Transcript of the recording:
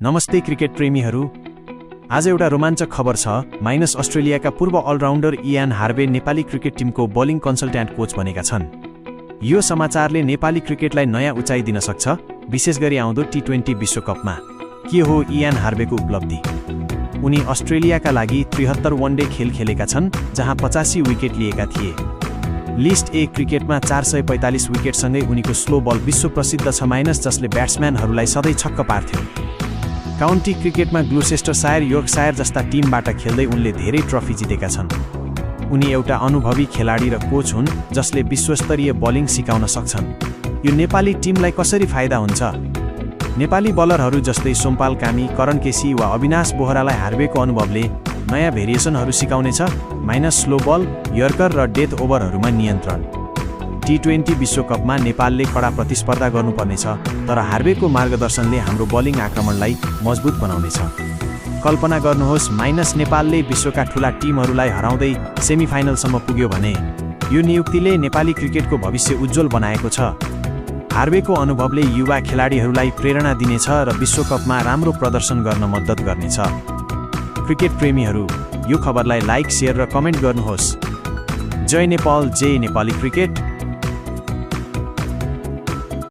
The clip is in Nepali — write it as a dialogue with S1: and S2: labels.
S1: नमस्ते क्रिकेट प्रेमीहरू। आज एउटा रोमाञ्चक खबर छ। माइनस अस्ट्रेलियाका पूर्व all-rounder Ian Harvey Nepali cricket टिमको बोलिङ कन्सल्ट्यान्ट कोच बनेका छन्। यो समाचारले नेपाली क्रिकेटलाई नयाँ उचाइ दिन सक्छ, विशेष गरी आउँदो टी20 विश्वकपमा। के हो इयान हार्वेको उपलब्धि? उनी अस्ट्रेलियाका लागि 73 वनडे खेल खेलेका छन्, जहाँ 85 विकेट लिएका थिए। लिस्ट ए क्रिकेटमा 445 विकेटसँगै उनीको स्लो बल विश्व प्रसिद्ध छ, माइनस जसले ब्याट्सम्यानहरूलाई सधैँ छक्क पार्थ्यो। काउन्टी क्रिकेटमा ग्लुसेस्टरशायर, योर्कशायर जस्ता टिमबाट खेल्दै उनले धेरै ट्रफी जितेका छन्। उनी एउटा अनुभवी खेलाडी र कोच हुन् जसले विश्वस्तरीय बलिङ सिकाउन सक्छन्। यो नेपाली टिमलाई कसरी फाइदा हुन्छ? नेपाली बलरहरू जस्तै सोमपाल कामी, करण केसी वा अविनाश बोहरालाई हार्वेको अनुभवले नयाँ भेरिएसनहरू सिकाउनेछ, माइनस स्लो बल, यर्कर र डेथ ओभरहरूमा नियन्त्रण। टी20 विश्वकपमा नेपालले कडा प्रतिस्पर्धा गर्नुपर्नेछ, तर हार्वेको मार्गदर्शनले हाम्रो बलिङ आक्रमणलाई मजबुत बनाउनेछ। कल्पना गर्नुहोस्, माइनस नेपालले विश्वका ठूला टिमहरूलाई हराउँदै सेमिफाइनलसम्म पुग्यो भने। यो नियुक्तिले नेपाली क्रिकेटको भविष्य उज्जवल बनाएको छ। हार्वेको अनुभवले युवा खेलाडीहरूलाई प्रेरणा दिनेछ र विश्वकपमा राम्रो प्रदर्शन गर्न मद्दत गर्नेछ। क्रिकेट प्रेमीहरू, यो खबरलाई लाइक, शेयर र कमेन्ट गर्नुहोस्। जय नेपाल, जय नेपाली क्रिकेट।